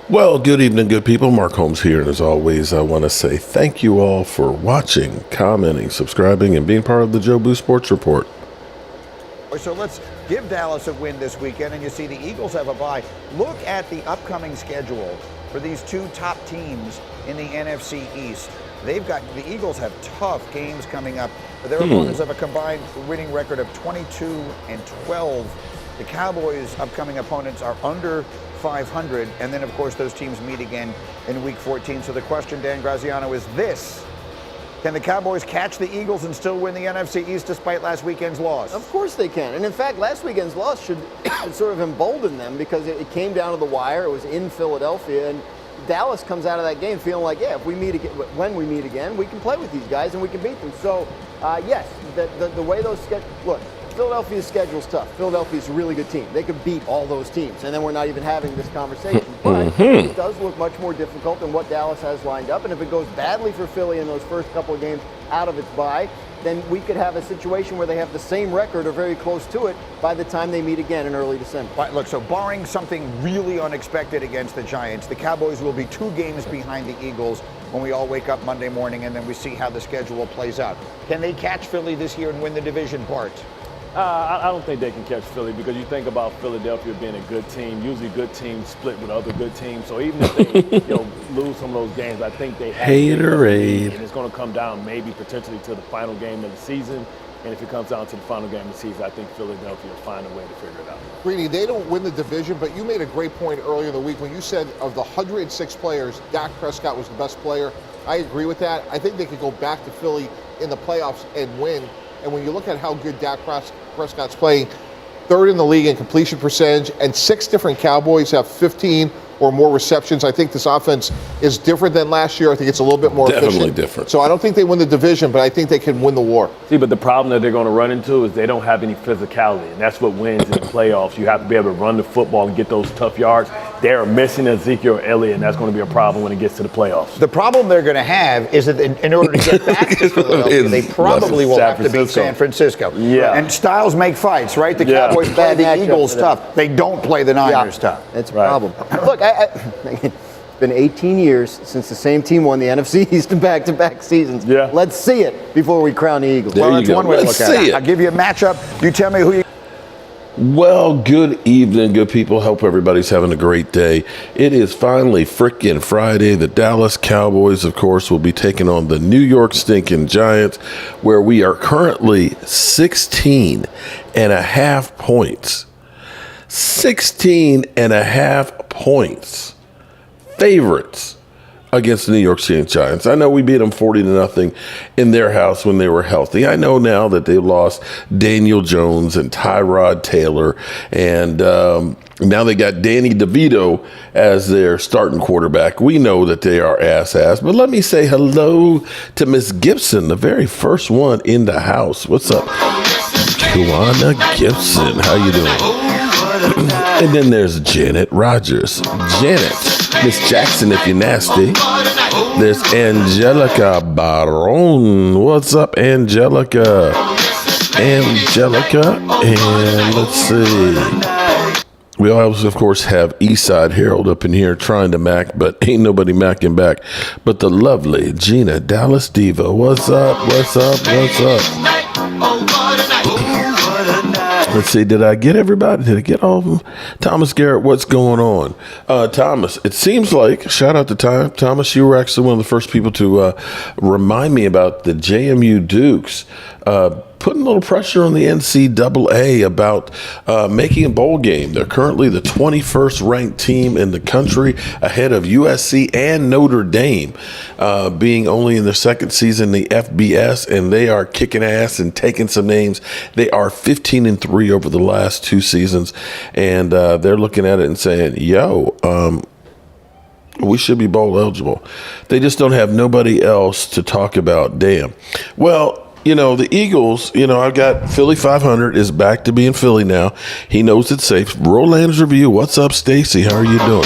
Well, good evening, good people. Mark Holmes here, and as always, I want to say thank you all for watching, commenting, subscribing, and being part of the Joe Boo Sports Report. So let's give Dallas a win this weekend, and you see the Eagles have a bye. Look at the upcoming schedule for these two top teams in the NFC East. The Eagles have tough games coming up. Their opponents have a combined winning record of 22-12. The Cowboys' upcoming opponents are under 500, and then of course those teams meet again in week 14. So the question, Dan Graziano, is this: can the Cowboys catch the Eagles and still win the NFC East despite last weekend's loss? Of course they can. And in fact, last weekend's loss should sort of embolden them, because it came down to the wire. It was in Philadelphia, and Dallas comes out of that game feeling like, yeah, if we meet again, when we meet again, we can play with these guys and we can beat them. So yes, the way those look, Philadelphia's schedule's tough. Philadelphia's a really good team. They could beat all those teams, and then we're not even having this conversation. But it does look much more difficult than what Dallas has lined up. And if it goes badly for Philly in those first couple of games out of its bye, then we could have a situation where they have the same record or very close to it by the time they meet again in early December. Right, look, so barring something really unexpected against the Giants, the Cowboys will be 2 games behind the Eagles when we all wake up Monday morning, and then we see how the schedule plays out. Can they catch Philly this year and win the division, Bart? I don't think they can catch Philly, because you think about Philadelphia being a good team. Usually good teams split with other good teams. So even if they lose some of those games, I think they have Haterade. And it's going to come down maybe potentially to the final game of the season. And if it comes down to the final game of the season, I think Philadelphia will find a way to figure it out. Greedy, they don't win the division, but you made a great point earlier in the week when you said of the 106 players, Dak Prescott was the best player. I agree with that. I think they could go back to Philly in the playoffs and win. And when you look at how good Dak Prescott's playing, 3rd in the league in completion percentage, and 6 different Cowboys have 15 or more receptions. I think this offense is different than last year. I think it's a little bit more Definitely efficient. different. So I don't think they win the division, but I think they can win the war. See, but the problem that they're going to run into is they don't have any physicality, and that's what wins in the playoffs. You have to be able to run the football and get those tough yards. They're missing Ezekiel Elliott, and that's going to be a problem when it gets to the playoffs. The problem they're going to have is that in order to get back to Philadelphia, they probably will have to beat San Francisco. Yeah. And styles make fights, right? The Cowboys play the Eagles tough. They don't play the Niners tough. That's a problem. Look, it's been 18 years since the same team won the NFC East in back-to-back seasons. Yeah. Let's see it before we crown the Eagles. There Well, you that's go. one way to Let's look at see it. it. I'll give you a matchup. You tell me who you... Well, good evening, good people. Hope everybody's having a great day. It is finally frickin' Friday. The Dallas Cowboys, of course, will be taking on the New York stinking Giants, where we are currently 16.5 points. 16.5 points. Favorites against the New York City Giants. I know we beat them 40-0 in their house when they were healthy. I know now that they lost Daniel Jones and Tyrod Taylor, and now they got Danny DeVito as their starting quarterback. We know that they are ass. But let me say hello to Miss Gibson, the very first one in the house. What's up, Tawana Gibson? How you doing? And then there's Janet Rogers. Janet. Miss Jackson, if you're nasty. There's Angelica Baron. What's up, Angelica? And let's see. We also, of course, have Eastside Harold up in here trying to mac, but ain't nobody macking back. But the lovely Gina Dallas Diva. What's up? Let's see, did I get everybody? Did I get all of them? Thomas Garrett, what's going on? Thomas, it seems like, shout out to Thomas, you were actually one of the first people to remind me about the JMU Dukes putting a little pressure on the NCAA about making a bowl game. They're currently the 21st ranked team in the country, ahead of USC and Notre Dame, being only in their second season in the FBS, and they are kicking ass and taking some names. They are 15-3 over the last 2 seasons, and they're looking at it and saying, we should be bowl eligible. They just don't have nobody else to talk about. Damn. Well, the Eagles, I've got Philly 500 is back to being Philly now. He knows it's safe. Roland's Review. What's up, Stacy? How are you doing?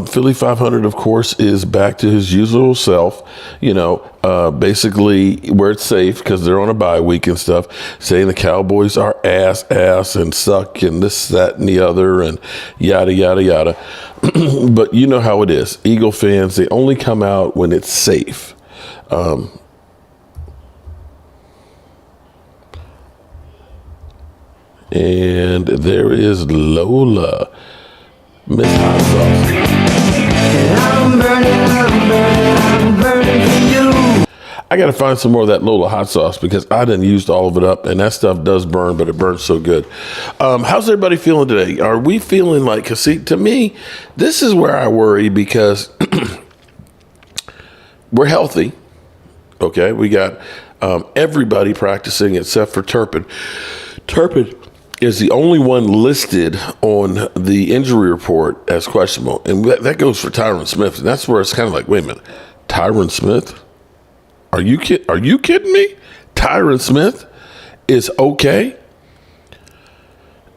Philly 500, of course, is back to his usual self, basically where it's safe because they're on a bye week and stuff, saying the Cowboys are ass and suck and this, that, and the other and yada, yada, yada. But you know how it is. Eagle fans, they only come out when it's safe. And there is Lola, Miss Hot Sauce. I'm burning for you. I got to find some more of that Lola hot sauce because I done used all of it up, and that stuff does burn, but it burns so good. How's everybody feeling today? Are we feeling like, cause see, to me, this is where I worry because we're healthy. Okay, we got everybody practicing except for Turpin. Turpin is the only one listed on the injury report as questionable. And that goes for Tyron Smith. And that's where it's kind of like, wait a minute, Tyron Smith? Are you kidding me? Tyron Smith is okay?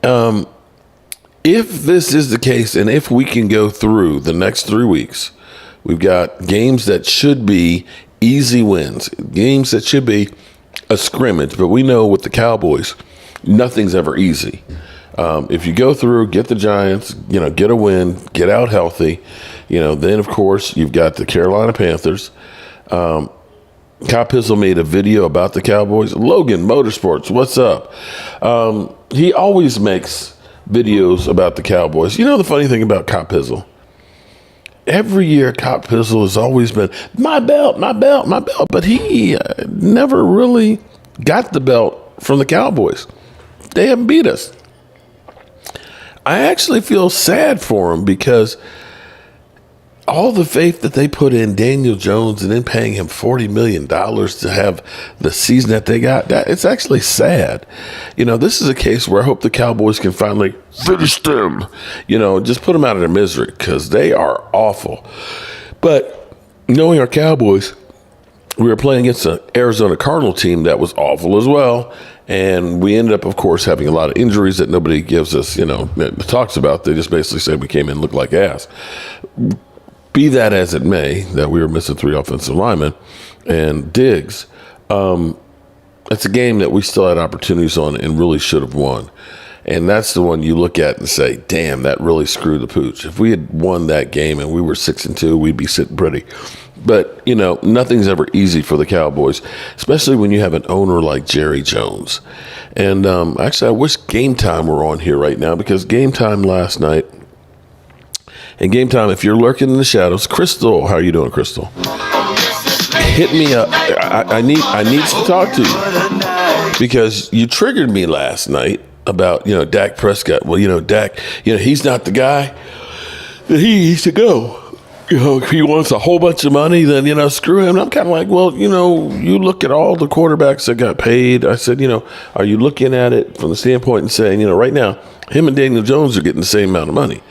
If this is the case, and if we can go through the next 3 weeks, we've got games that should be easy wins, games that should be a scrimmage, but we know with the Cowboys, nothing's ever easy. If you go through, get the Giants, get a win, get out healthy, then of course you've got the Carolina Panthers. Kyle Pizzle made a video about the Cowboys. Logan Motorsports, what's up? He always makes videos about the Cowboys. The funny thing about Kyle Pizzle? Every year, Kyle Pizzle has always been, my belt, but he never really got the belt from the Cowboys. They haven't beat us. I actually feel sad for him because all the faith that they put in Daniel Jones and then paying him $40 million to have the season that they got, it's actually sad. This is a case where I hope the Cowboys can finally finish them, just put them out of their misery because they are awful. But knowing our Cowboys, we were playing against an Arizona Cardinal team that was awful as well. And we ended up, of course, having a lot of injuries that nobody gives us, talks about. They just basically said we came in and looked like ass. Be that as it may, that we were missing 3 offensive linemen and Diggs. It's a game that we still had opportunities on and really should have won. And that's the one you look at and say, damn, that really screwed the pooch. If we had won that game and we were 6-2, we'd be sitting pretty. But, nothing's ever easy for the Cowboys, especially when you have an owner like Jerry Jones. And actually, I wish Game Time were on here right now because Game Time last night, and Game Time, if you're lurking in the shadows, Crystal, how are you doing, Crystal? Hit me up. I need to talk to you because you triggered me last night about, Dak Prescott. Well, Dak, he's not the guy that he needs to go. If he wants a whole bunch of money, then, screw him. And I'm kind of like, well, you look at all the quarterbacks that got paid. I said, are you looking at it from the standpoint and saying, right now, him and Daniel Jones are getting the same amount of money.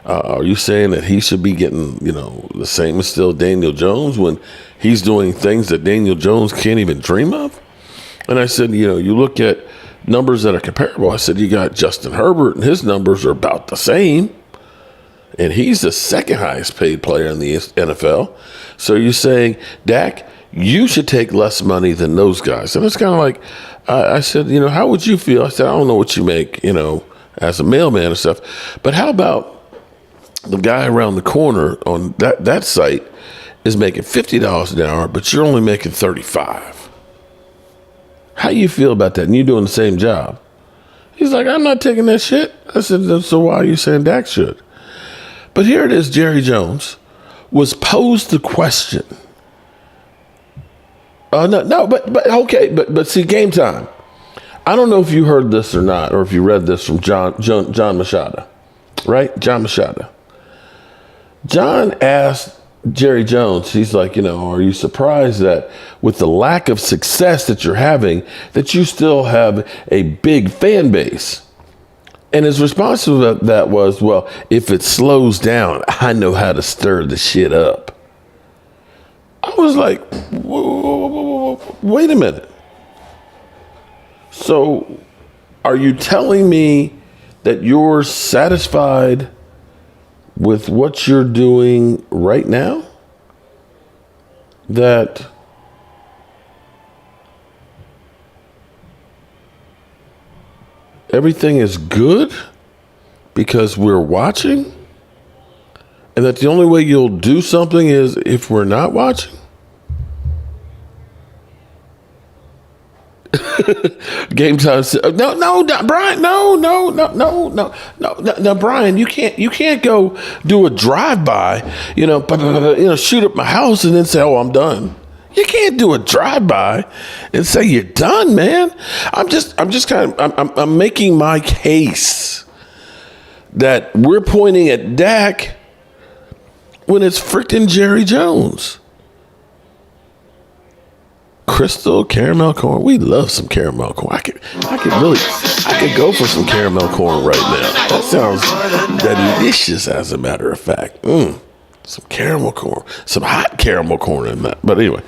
Are you saying that he should be getting, the same as still Daniel Jones when he's doing things that Daniel Jones can't even dream of? And I said, you look at numbers that are comparable. I said, you got Justin Herbert and his numbers are about the same. And he's the second highest paid player in the NFL. So you're saying, Dak, you should take less money than those guys. And it's kind of like, I said, how would you feel? I said, I don't know what you make, as a mailman and stuff. But how about the guy around the corner on that site is making $50 an hour, but you're only making $35. How do you feel about that? And you're doing the same job. He's like, I'm not taking that shit. I said, so why are you saying Dak should? But here it is, Jerry Jones was posed the question. But see, Game Time. I don't know if you heard this or not, or if you read this from John Machado, right? John Machado. John asked Jerry Jones, he's like, are you surprised that with the lack of success that you're having, that you still have a big fan base? And his response to that was, well, if it slows down, I know how to stir the shit up. I was like, whoa, wait a minute. So are you telling me that you're satisfied with what you're doing right now that everything is good because we're watching? And that the only way you'll do something is if we're not watching? Game time. No, Brian. No, Brian. You can't go do a drive-by. Shoot up my house and then say, "Oh, I'm done." You can't do a drive-by and say you're done, man. I'm making my case that we're pointing at Dak when it's freaking Jerry Jones. Crystal caramel corn. We love some caramel corn. I could go for some caramel corn right now. That sounds delicious, as a matter of fact. Some caramel corn, some hot caramel corn in that. But anyway,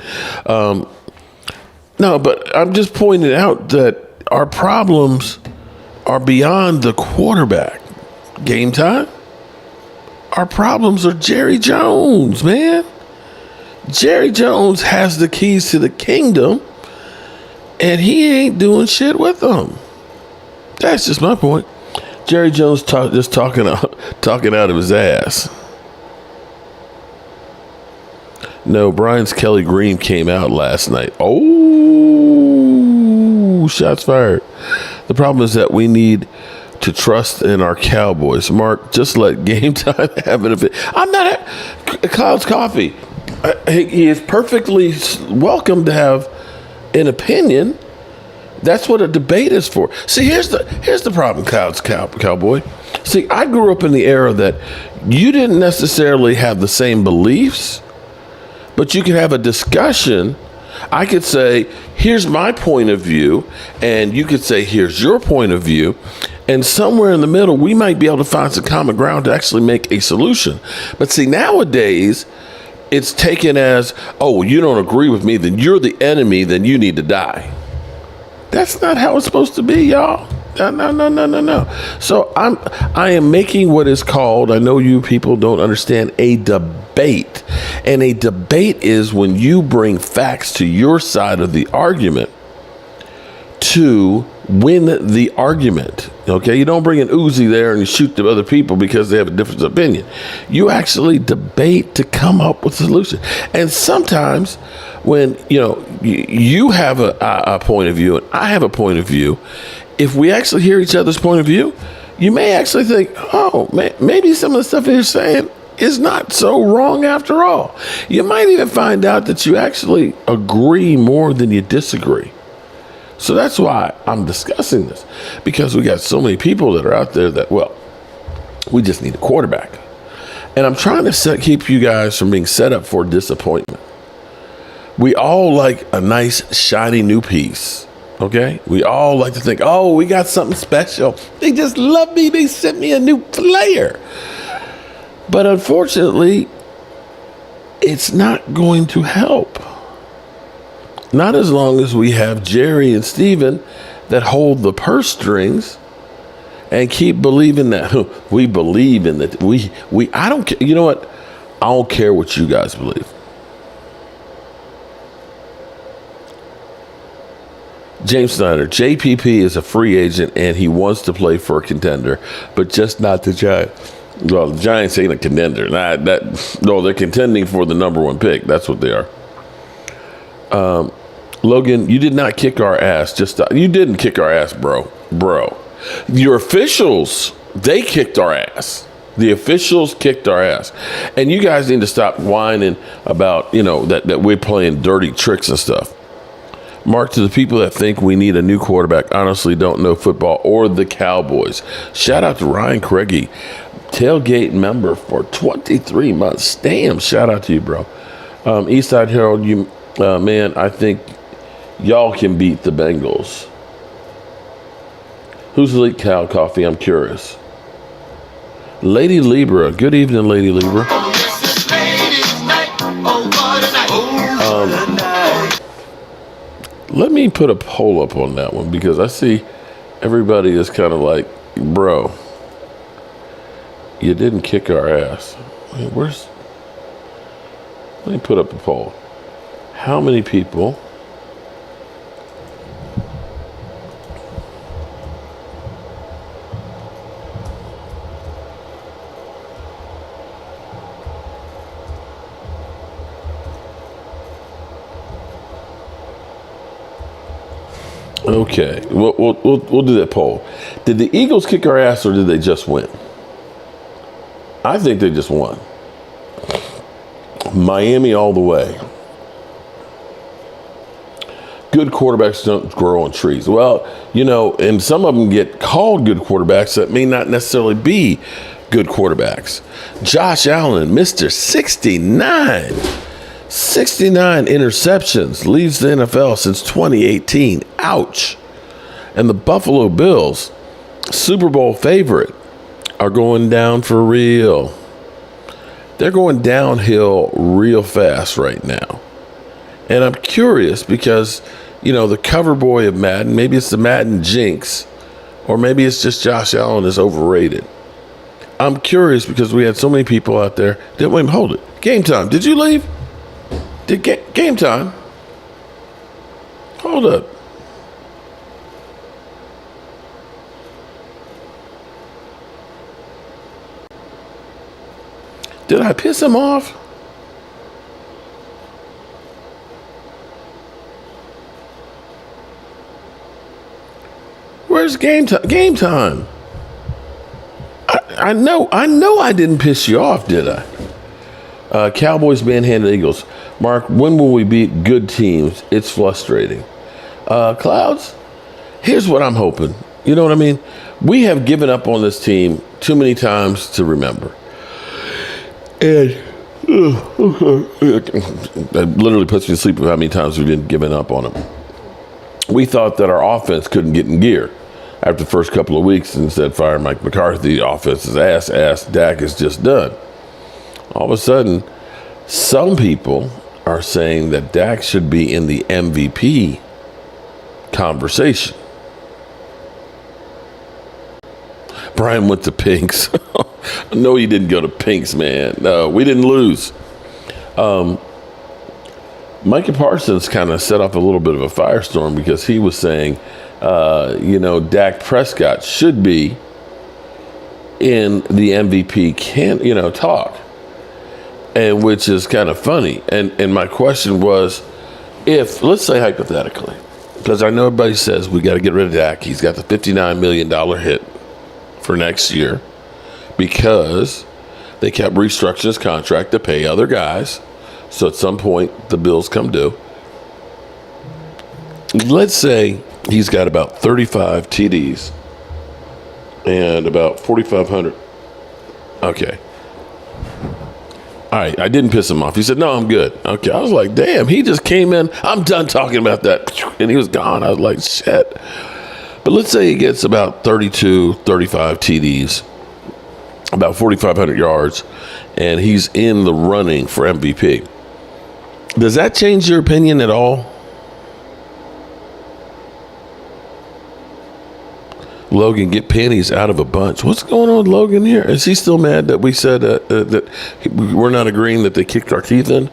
no. But I'm just pointing out that our problems are beyond the quarterback. Game time. Our problems are Jerry Jones, man. Jerry Jones has the keys to the kingdom, and he ain't doing shit with them. That's just my point. Jerry Jones just talking out of his ass. No, Brian's Kelly Green came out last night. Oh, shots fired. The problem is that we need to trust in our Cowboys. Mark, just let game time have an effect. I'm not Cloud's Coffee. He is perfectly welcome to have an opinion. That's what a debate is for. See, here's the problem, Cowboy. See, I grew up in the era that you didn't necessarily have the same beliefs, but you could have a discussion. I could say, here's my point of view, and you could say, here's your point of view. And somewhere in the middle, we might be able to find some common ground to actually make a solution. But see, nowadays, it's taken as, oh, you don't agree with me, then you're the enemy, then you need to die. That's not how it's supposed to be, y'all. No. So I am making what is called, I know you people don't understand, a debate. And a debate is when you bring facts to your side of the argument to win the argument. Okay, you don't bring an Uzi there and you shoot the other people because they have a different opinion. You actually debate to come up with a solution. And sometimes when you have a point of view and I have a point of view, if we actually hear each other's point of view, you may actually think, oh, maybe some of the stuff you're saying is not so wrong after all. You might even find out that you actually agree more than you disagree. So that's why I'm discussing this, because we got so many people that are out there that, well, we just need a quarterback. And I'm trying to keep you guys from being set up for disappointment. We all like a nice, shiny new piece, okay? We all like to think, oh, we got something special. They just love me. They sent me a new player. But unfortunately, it's not going to help. Not as long as we have Jerry and Steven that hold the purse strings and keep believing that we believe in that. I don't care. You know what? I don't care what you guys believe. James Snyder, JPP is a free agent and he wants to play for a contender, but just not the Giants. Well, the Giants ain't a contender. No, they're contending for the number one pick. That's what they are. Logan, you did not kick our ass. You didn't kick our ass, bro. Your officials, they kicked our ass. The officials kicked our ass. And you guys need to stop whining about, that we're playing dirty tricks and stuff. Mark, to the people that think we need a new quarterback, honestly don't know football or the Cowboys. Shout out to Ryan Craigie, tailgate member for 23 months. Damn, shout out to you, bro. Eastside Herald, man, I think y'all can beat the Bengals. Who's Elite Cow Coffee? I'm curious. Lady Libra. Good evening, Lady Libra. Let me put a poll up on that one because I see everybody is kind of like, bro, You didn't kick our ass. Wait, let me put up a poll. How many people Okay, we'll do that poll. Did the Eagles kick our ass or did they just win? I think they just won. Miami all the way. Good quarterbacks don't grow on trees. Well, and some of them get called good quarterbacks that may not necessarily be good quarterbacks. Josh Allen, Mr. 69. 69 interceptions, leads the NFL since 2018. Ouch. And the Buffalo Bills, Super Bowl favorite, are going down for real. They're going downhill real fast right now. And I'm curious because, the cover boy of Madden, maybe it's the Madden jinx, or maybe it's just Josh Allen is overrated. I'm curious because we had so many people out there. Wait, hold it. Game time. Did you leave? Game time. Hold up. Did I piss him off? Where's game time? Game time. I know I didn't piss you off, did I? Cowboys manhandled Eagles. Mark, when will we beat good teams? It's frustrating. Clouds, here's what I'm hoping. You know what I mean? We have given up on this team too many times to remember. And that literally puts me to sleep with how many times we've been giving up on them. We thought that our offense couldn't get in gear after the first couple of weeks and said, fire Mike McCarthy, offense's ass, Dak is just done. All of a sudden, some people are saying that Dak should be in the MVP conversation. Brian went to Pink's. No, he didn't go to Pink's, man. No, we didn't lose. Micah Parsons kind of set off a little bit of a firestorm because he was saying, Dak Prescott should be in the MVP talk. And which is kind of funny. And my question was, if, let's say hypothetically, because I know everybody says we got to get rid of Dak. He's got the $59 million hit for next year because they kept restructuring his contract to pay other guys. So at some point, the bills come due. Let's say he's got about 35 TDs and about 4,500. Okay. All right, I didn't piss him off. He said, no, I'm good. Okay, I was like, damn, he just came in. I'm done talking about that. And he was gone. I was like, shit. But let's say he gets about 32, 35 TDs, about 4,500 yards, and he's in the running for MVP. Does that change your opinion at all? Logan, get panties out of a bunch. What's going on with Logan here? Is he still mad that we said that we're not agreeing that they kicked our teeth in?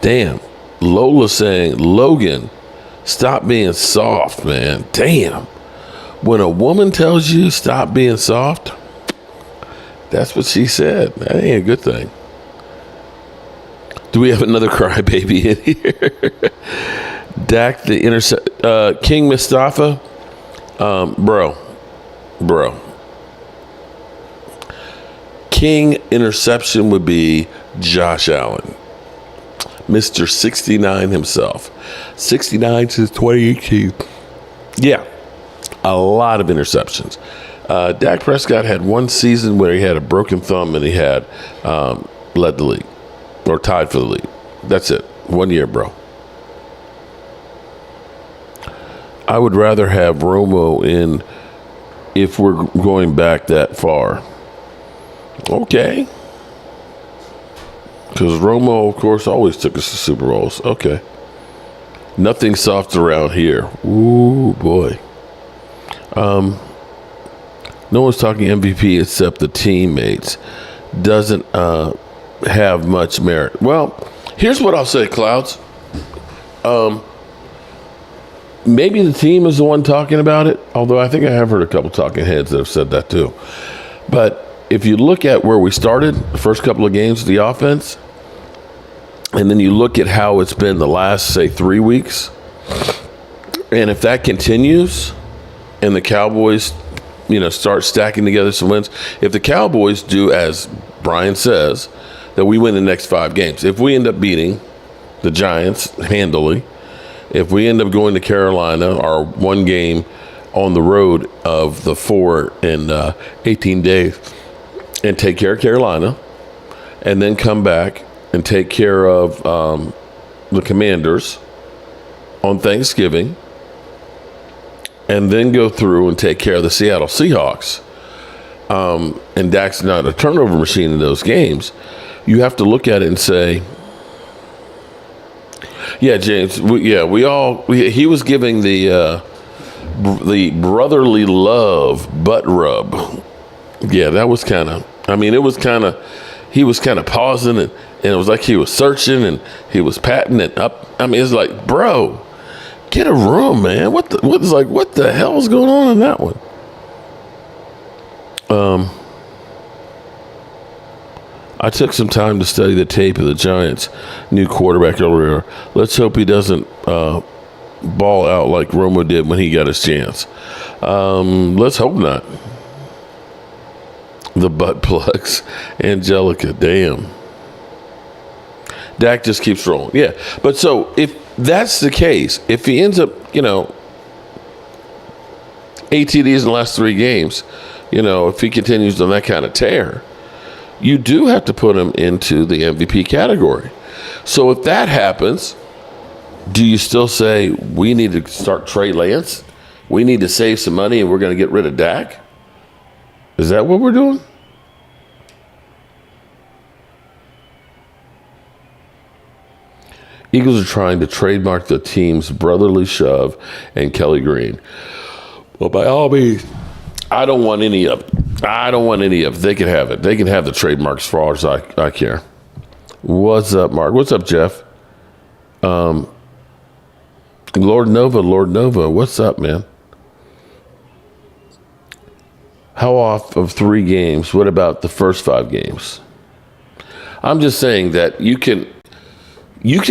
Damn. Lola saying, Logan, stop being soft, man. Damn. When a woman tells you stop being soft, that's what she said. That ain't a good thing. Do we have another crybaby in here? Dak, the intercept, King Mustafa, bro. King interception would be Josh Allen, Mr. 69 himself, 69 since 2018. Yeah, a lot of interceptions. Dak Prescott had one season where he had a broken thumb and he had led the league or tied for the league. That's it. 1 year, bro. I would rather have Romo in if we're going back that far. Okay. Because Romo, of course, always took us to Super Bowls. Okay. Nothing soft around here. Ooh, boy. No one's talking MVP except the teammates. Doesn't have much merit. Well, here's what I'll say, Clouds. Maybe the team is the one talking about it, although I think I have heard a couple talking heads that have said that too. But if you look at where we started, the first couple of games, the offense, and then you look at how it's been the last, say, 3 weeks, and if that continues and the Cowboys, start stacking together some wins, if the Cowboys do, as Brian says, that we win the next 5 games, if we end up beating the Giants handily, if we end up going to Carolina, our 1 game on the road of the 4 in 18 days, and take care of Carolina, and then come back and take care of the Commanders on Thanksgiving, and then go through and take care of the Seattle Seahawks, and Dak's not a turnover machine in those games, you have to look at it and say, yeah, James. He was giving the brotherly love butt rub. Yeah, that was kind of. I mean, it was kind of. He was kind of pausing and it was like he was searching and he was patting it up. I mean, it's like, bro, get a room, man. What the hell is going on in that one? I took some time to study the tape of the Giants' new quarterback earlier. Let's hope he doesn't ball out like Romo did when he got his chance. Let's hope not. The butt plugs. Angelica, damn. Dak just keeps rolling. Yeah, but so if that's the case, if he ends up, 8 TDs in the last 3 games, if he continues on that kind of tear, you do have to put him into the MVP category. So if that happens, do you still say we need to start Trey Lance? We need to save some money and we're going to get rid of Dak? Is that what we're doing? Eagles are trying to trademark the team's brotherly shove and Kelly Green. Well, by all means, I don't want any of it. They can have it. They can have the trademarks for all as I care. What's up, Mark? What's up, Jeff? Lord Nova. What's up, man? How off of 3 games? What about the first 5 games? I'm just saying that you can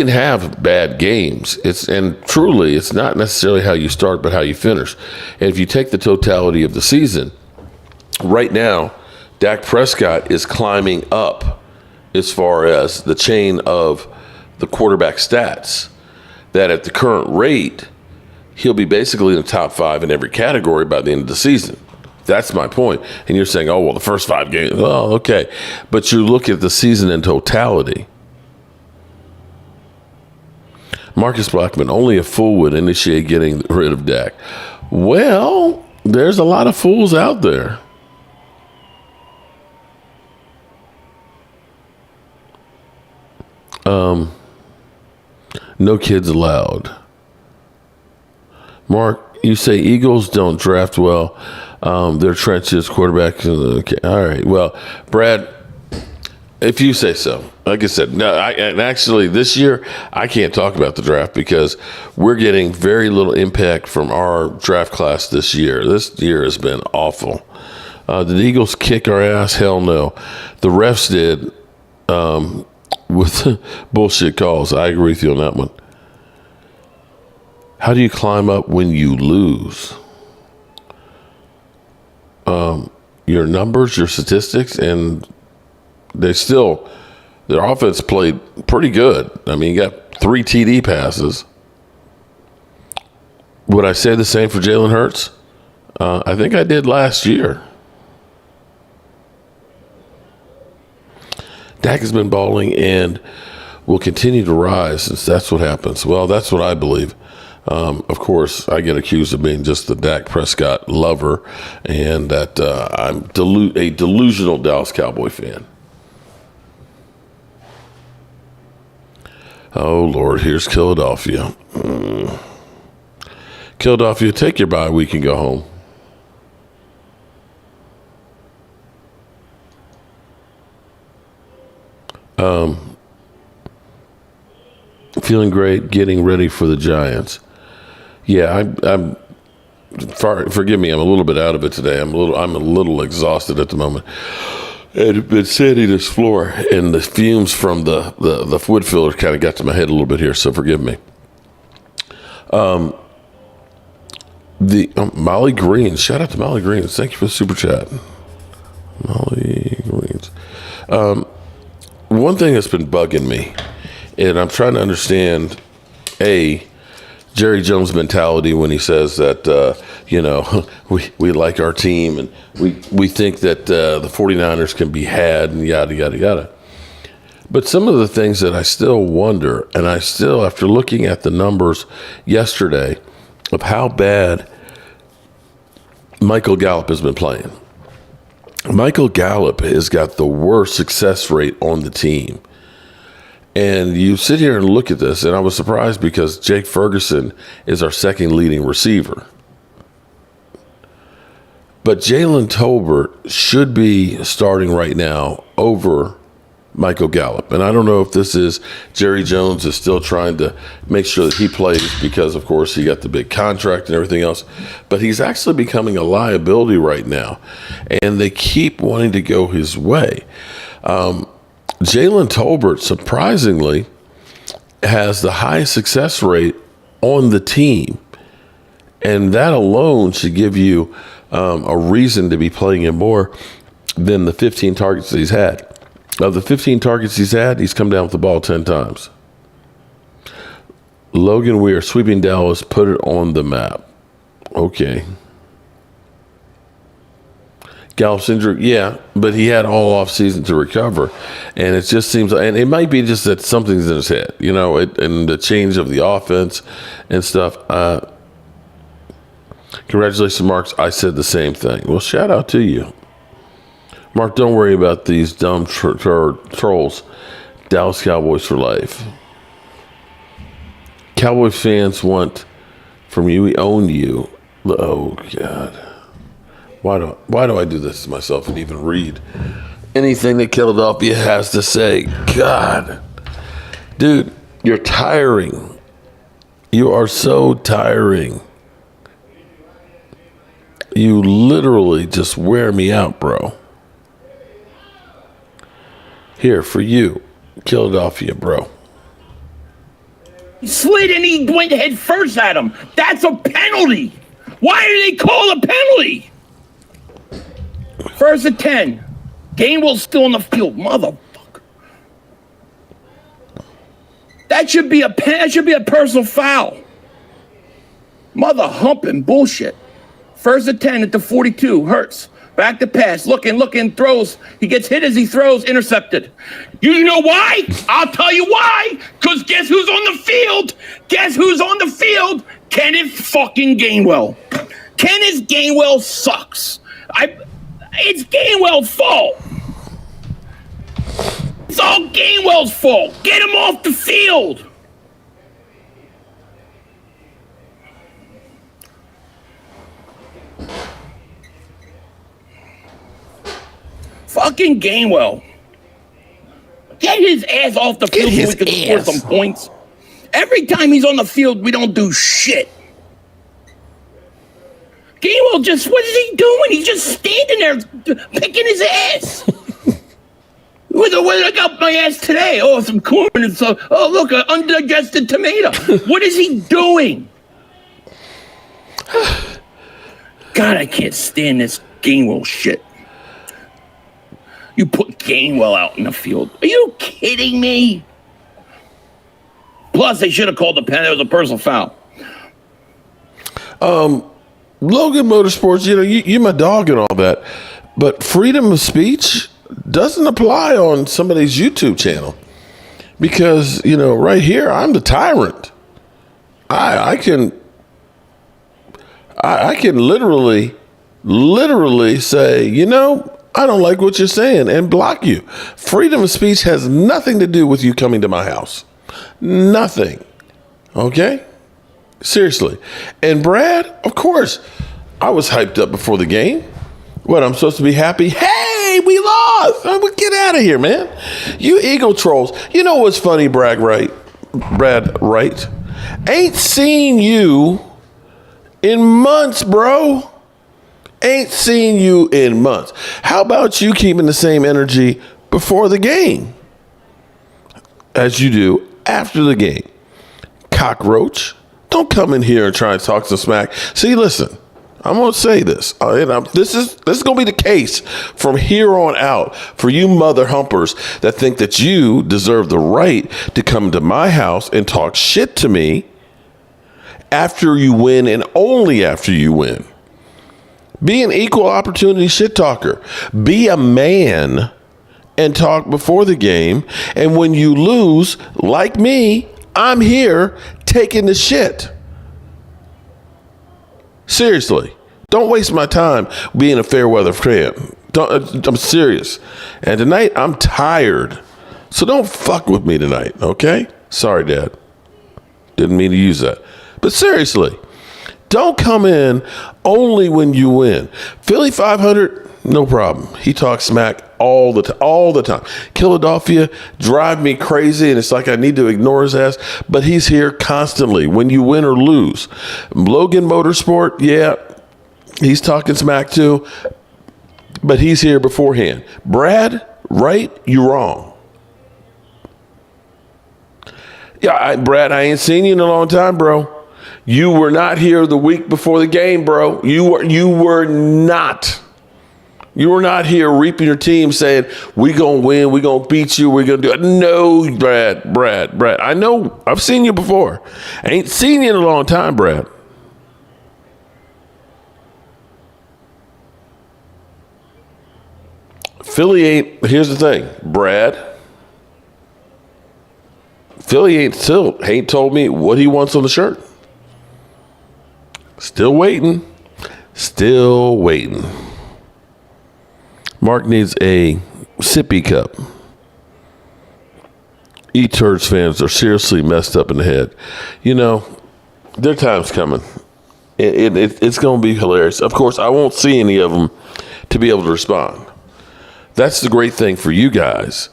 have bad games. And truly, it's not necessarily how you start, but how you finish. And if you take the totality of the season, right now, Dak Prescott is climbing up as far as the chain of the quarterback stats. That at the current rate, he'll be basically in the top 5 in every category by the end of the season. That's my point. And you're saying, oh, well, the first 5 games, oh, okay. But you look at the season in totality. Marcus Blackman, only a fool would initiate getting rid of Dak. Well, there's a lot of fools out there. No kids allowed. Mark, you say Eagles don't draft well. Their trenches, quarterbacks. Okay. All right. Well, Brad, if you say so. Like I said, no. And actually, this year I can't talk about the draft because we're getting very little impact from our draft class this year. This year has been awful. Did the Eagles kick our ass? Hell no. The refs did. With bullshit calls. I agree with you on that one. How do you climb up when you lose? Your numbers, your statistics, and their offense played pretty good. I mean, you got 3 TD passes. Would I say the same for Jalen Hurts? I think I did last year. Dak has been balling and will continue to rise since that's what happens. Well, that's what I believe. Of course, I get accused of being just the Dak Prescott lover and that I'm a delusional Dallas Cowboy fan. Oh, Lord, here's Philadelphia. Philadelphia, take your bye week and go home. Feeling great, getting ready for the Giants. Yeah, forgive me, I'm a little bit out of it today. I'm a little exhausted at the moment. I've been sanding this floor, and the fumes from the wood filler kind of got to my head a little bit here, so forgive me. Molly Greens, shout out to Molly Greens. Thank you for the super chat. Molly Greens. One thing that's been bugging me, and I'm trying to understand, Jerry Jones' mentality when he says that, we like our team and we think that the 49ers can be had and yada, yada, yada. But some of the things that I still wonder, and after looking at the numbers yesterday of how bad Michael Gallup has been playing. Michael Gallup has got the worst success rate on the team. And you sit here and look at this, and I was surprised because Jake Ferguson is our second leading receiver. But Jalen Tolbert should be starting right now over Michael Gallup. And I don't know if this is Jerry Jones is still trying to make sure that he plays because, of course, he got the big contract and everything else. But he's actually becoming a liability right now. And they keep wanting to go his way. Jalen Tolbert, surprisingly, has the highest success rate on the team. And that alone should give you a reason to be playing him more than the 15 targets that he's had. Of the 15 targets he's had, he's come down with the ball 10 times. Logan, we are sweeping Dallas, put it on the map. Okay. Gallup's injured, yeah, but he had all off season to recover, and it just seems, and it might be just that something's in his head, and the change of the offense and stuff. Congratulations, Marks. I said the same thing. Well, shout out to you, Mark. Don't worry about these dumb trolls. Dallas Cowboys for life. Cowboys fans want from you. We own you. Oh God. Why do I do this to myself and even read anything that Philadelphia has to say? God, dude, you're tiring. You are so tiring. You literally just wear me out, bro. Here, for you, Philadelphia, bro. He slid and he went head first at him. That's a penalty. Why do they call a penalty? First and 10. Gainwell's still on the field. Motherfucker. That should be a personal foul. Mother humping bullshit. First and 10 at the 42. Hurts. Back to pass. Looking, throws. He gets hit as he throws. Intercepted. You know why? I'll tell you why. Because guess who's on the field? Kenneth fucking Gainwell. Kenneth Gainwell sucks. It's Gainwell's fault. It's all Gainwell's fault. Get him off the field. Fucking Gainwell. Get his ass off the field so we can score some points. Every time he's on the field, we don't do shit. Gainwell what is he doing? He's just standing there picking his ass. What I got my ass today? Oh, some corn and some, oh, look, an undigested tomato. What is he doing? God, I can't stand this Gainwell shit. You put Gainwell out in the field. Are you kidding me? Plus, they should have called the penalty. It was a personal foul. Logan Motorsports, you're my dog and all that, but freedom of speech doesn't apply on somebody's YouTube channel because, right here, I'm the tyrant. I can literally say, I don't like what you're saying and block you. Freedom of speech has nothing to do with you coming to my house. Nothing. Okay? Seriously. And Brad, of course, I was hyped up before the game. What, I'm supposed to be happy? Hey, we lost. Get out of here, man. You Eagle trolls. You know what's funny, Brad Wright? Ain't seen you in months, bro. Ain't seen you in months. How about you keeping the same energy before the game as you do after the game? Cockroach, don't come in here and try and talk some smack. See, listen, I'm going to say this. This is going to be the case from here on out for you mother humpers that think that you deserve the right to come to my house and talk shit to me after you win and only after you win. Be an equal opportunity shit talker. Be a man and talk before the game. And when you lose, like me, I'm here taking the shit. Seriously, don't waste my time being a fair weather fan. I'm serious. And tonight, I'm tired. So don't fuck with me tonight, okay? Sorry, Dad. Didn't mean to use that. But seriously, don't come in only when you win. Philly 500, no problem. He talks smack all the time. Philadelphia drive me crazy, and it's like I need to ignore his ass, but he's here constantly when you win or lose. Logan Motorsport, yeah, he's talking smack too, but he's here beforehand. Brad, right? You wrong. Yeah, Brad, I ain't seen you in a long time, bro. You were not here the week before the game, bro. You were not. You were not here reaping your team saying, we going to win, we going to beat you, we're going to do it. No, Brad. I know. I've seen you before. I ain't seen you in a long time, Brad. Philly ain't, here's the thing, Brad. Philly ain't told me what he wants on the shirt. Still waiting. Mark needs a sippy cup. E-Turds fans are seriously messed up in the head. You know, their time's coming. It's going to be hilarious. Of course, I won't see any of them to be able to respond. That's the great thing for you guys.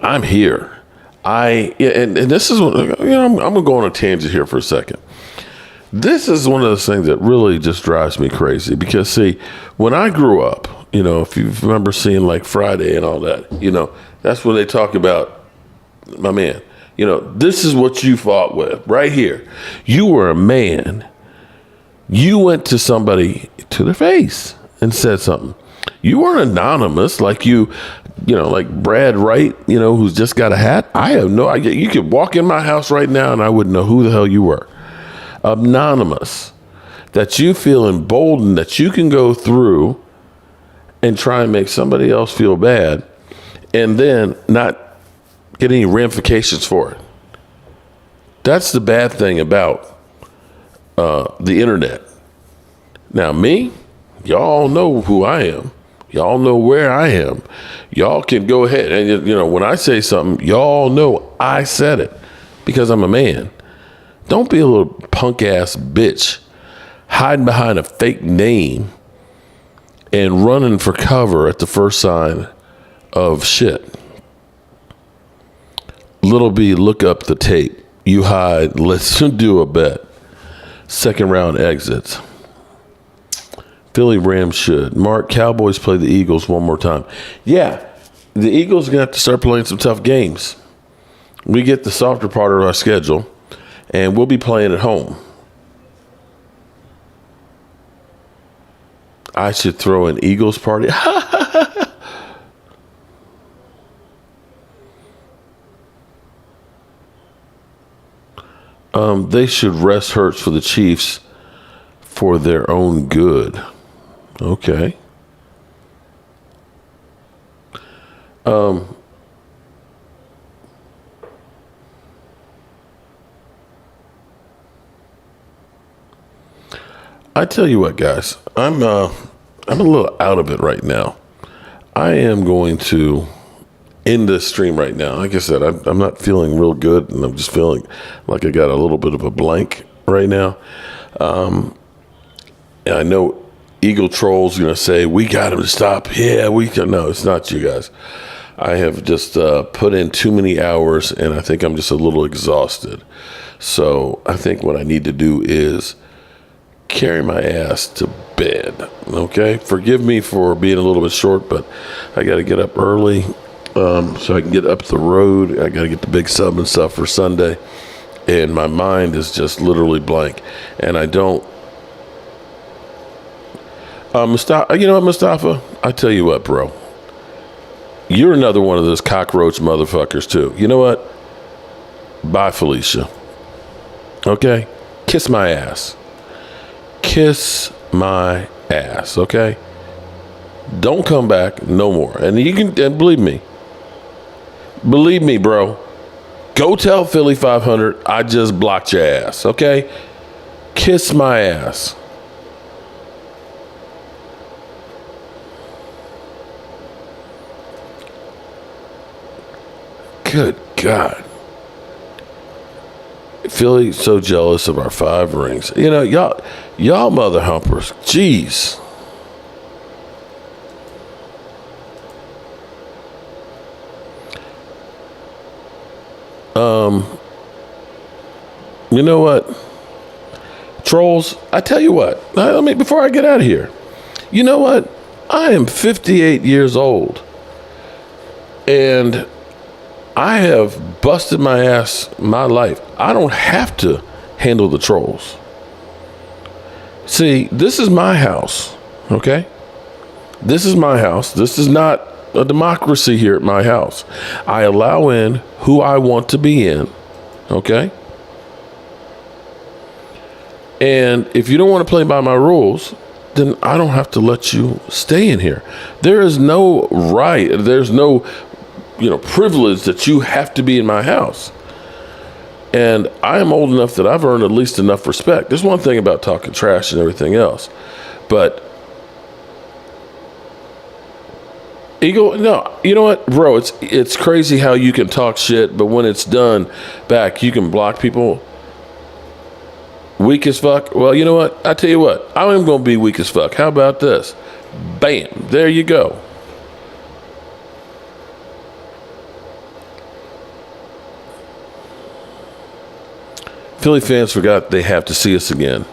I'm here. And this is, I'm going to go on a tangent here for a second. This is one of those things that really just drives me crazy because, see, when I grew up, if you remember seeing like Friday and all that, that's when they talk about, my man, this is what you fought with right here. You were a man. You went to somebody to their face and said something. You weren't anonymous like like Brad Wright, who's just got a hat. I have no idea. You could walk in my house right now and I wouldn't know who the hell you were. Anonymous, that you feel emboldened that you can go through and try and make somebody else feel bad and then not get any ramifications for it. That's the bad thing about the internet. Now me, y'all know who I am. Y'all know where I am. Y'all can go ahead and, when I say something, y'all know I said it because I'm a man. Don't be a little punk ass bitch hiding behind a fake name and running for cover at the first sign of shit. Little B, look up the tape. You hide. Let's do a bet. Second round exits. Philly Rams should. Mark, Cowboys play the Eagles one more time. Yeah, the Eagles are going to have to start playing some tough games. We get the softer part of our schedule. And we'll be playing at home. I should throw an Eagles party. They should rest Hurts for the Chiefs for their own good. Okay. I tell you what, guys, I'm a little out of it right now. I am going to end this stream right now. Like I said, I'm not feeling real good, and I'm just feeling like I got a little bit of a blank right now. I know Eagle trolls going to say, we got him to stop. Yeah, we can. No, it's not you guys. I have just put in too many hours, and I think I'm just a little exhausted. So I think what I need to do is carry my ass to bed, okay? Forgive me for being a little bit short, but I got to get up early so I can get up the road. I got to get the big sub and stuff for Sunday, and my mind is just literally blank, and I don't. Mustafa, you know what, Mustafa? I tell you what, bro. You're another one of those cockroach motherfuckers, too. You know what? Bye, Felicia. Okay? Kiss my ass. Kiss my ass, okay? Don't come back no more. And you can, and believe me, bro. Go tell Philly 500 I just blocked your ass, okay? Kiss my ass. Good God. Philly so jealous of our 5 rings. You know, y'all mother humpers. Jeez. You know what? Trolls, I tell you what. I mean, before I get out of here. You know what? I am 58 years old. And I have busted my ass my life. I don't have to handle the trolls. See, this is my house, okay? This is my house. This is not a democracy here at my house. I allow in who I want to be in, okay? And if you don't want to play by my rules, then I don't have to let you stay in here. There is no right, there's no privilege that you have to be in my house. And I am old enough that I've earned at least enough respect. There's one thing about talking trash and everything else, but Eagle, no, you know what, bro, it's crazy how you can talk shit, but when it's done back, you can block people. Weak as fuck. Well, you know what? I tell you what, I am going to be weak as fuck. How about this? Bam, there you go. Philly fans forgot they have to see us again.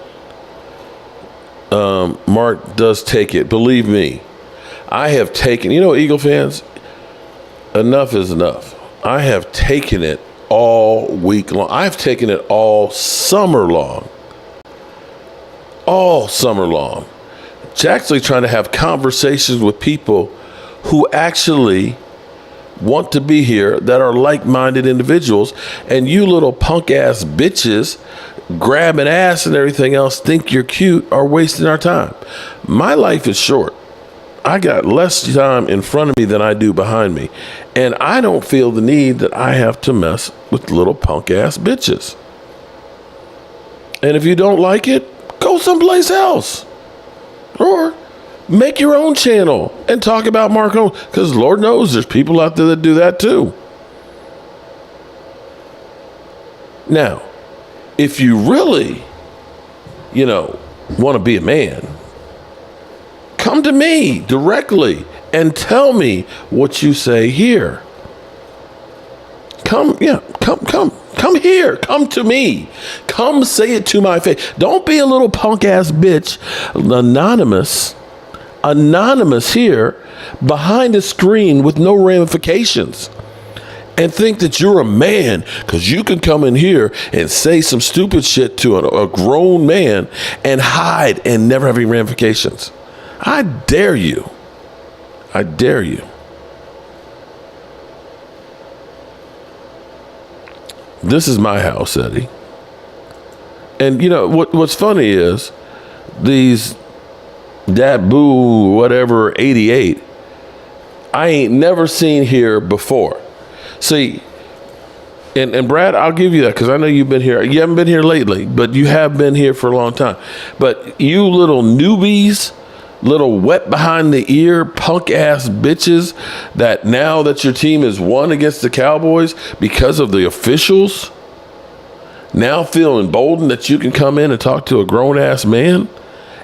Mark does take it. Believe me, I have taken, Eagle fans, enough is enough. I have taken it all week long. I've taken it all summer long. All summer long. Actually trying to have conversations with people who actually want to be here, that are like-minded individuals, and you little punk-ass bitches grabbing ass and everything else think you're cute are wasting our time. My life is short. I got less time in front of me than I do behind me, and I don't feel the need that I have to mess with little punk-ass bitches. And if you don't like it, go someplace else. Or make your own channel and talk about Mark Holmes, because Lord knows there's people out there that do that too. Now, if you really, want to be a man, come to me directly and tell me what you say here. Come here. Come to me. Come say it to my face. Don't be a little punk ass bitch, anonymous here behind a screen with no ramifications, and think that you're a man because you can come in here and say some stupid shit to a grown man and hide and never have any ramifications. I dare you. I dare you. This is my house, Eddie. And what's funny is these Dabu whatever 88 I ain't never seen here before. See, and Brad, I'll give you that because I know you've been here. You haven't been here lately, but you have been here for a long time. But you little newbies, little wet behind the ear punk ass bitches, that now that your team has won against the Cowboys because of the officials, now feel emboldened that you can come in and talk to a grown ass man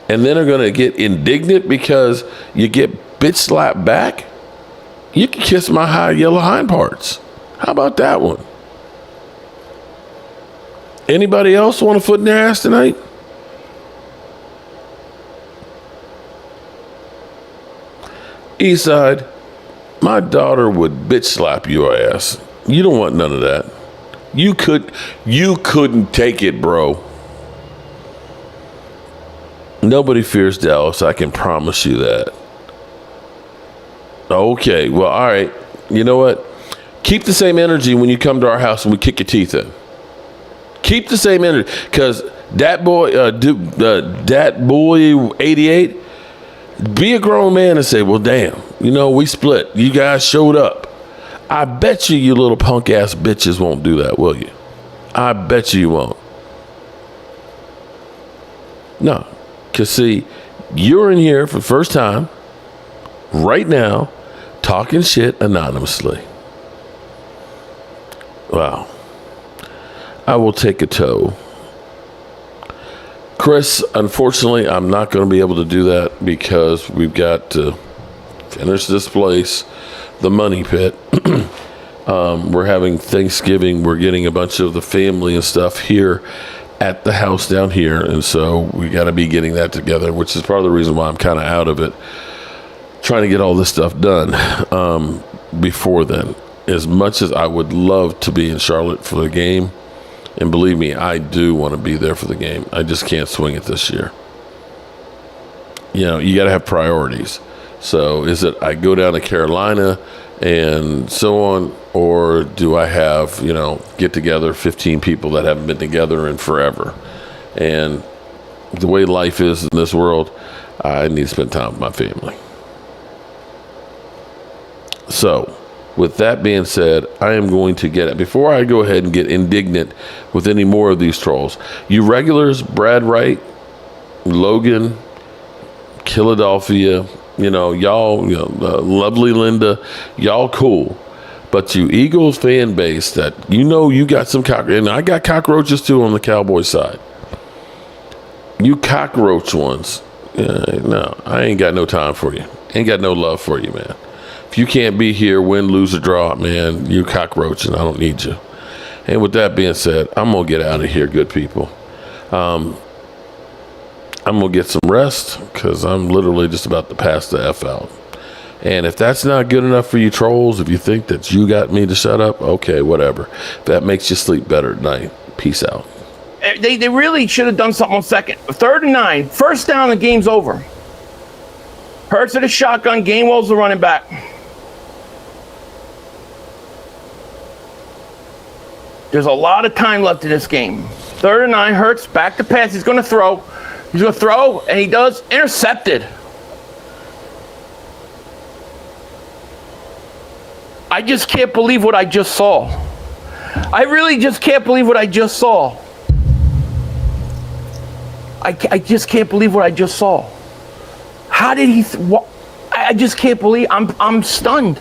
and then are going to get indignant because you get bitch slapped back, you can kiss my high yellow hind parts. How about that one? Anybody else want a foot in their ass tonight? Eastside, my daughter would bitch slap your ass. You don't want none of that. You couldn't take it, bro. Nobody fears Dallas, I can promise you that. Okay, well, all right. You know what? Keep the same energy when you come to our house and we kick your teeth in. Keep the same energy, because that boy 88, be a grown man and say, well, damn, we split. You guys showed up. I bet you little punk ass bitches won't do that, will you? I bet you won't. No, because see, you're in here for the first time, right now, talking shit anonymously. Wow. I will take a toe. Chris, unfortunately, I'm not going to be able to do that because we've got to finish this place, the Money Pit. We're having Thanksgiving. We're getting a bunch of the family and stuff here at the house down here. And so we got to be getting that together, which is part of the reason why I'm kind of out of it, trying to get all this stuff done before then. As much as I would love to be in Charlotte for the game, and believe me, I do want to be there for the game. I just can't swing it this year. You got to have priorities. So is it I go down to Carolina and so on, or do I have, get together 15 people that haven't been together in forever? And the way life is in this world, I need to spend time with my family. So, with that being said, I am going to get it. Before I go ahead and get indignant with any more of these trolls, you regulars, Brad Wright, Logan, Philadelphia, y'all, lovely Linda, y'all cool. But you Eagles fan base that, you got some and I got cockroaches too on the Cowboys side. You cockroach ones, no, I ain't got no time for you. Ain't got no love for you, man. If you can't be here, win, lose, or draw, man, you cockroach, and I don't need you. And with that being said, I'm going to get out of here, good people. I'm going to get some rest because I'm literally just about to pass the F out. And if that's not good enough for you trolls, if you think that you got me to shut up, okay, whatever. If that makes you sleep better at night, peace out. They really should have done something on second. 3rd and 9. First down, the game's over. Hurts at a shotgun. Gainwell's the running back. There's a lot of time left in this game. 3rd and 9, Hurts back to pass. He's going to throw. He's going to throw, and he does. Intercepted. I just can't believe what I just saw. I really just can't believe what I just saw. I just can't believe what I just saw. How did he? I just can't believe. I'm stunned.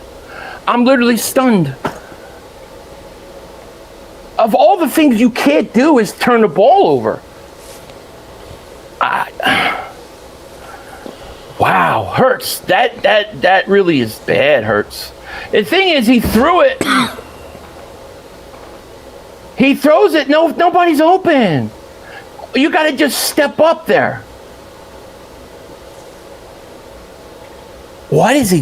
I'm literally stunned. Of all the things you can't do is turn the ball over. Wow, Hurts. That really is bad, Hurts. The thing is, he threw it. He throws it. No, nobody's open. You got to just step up there. What is he doing?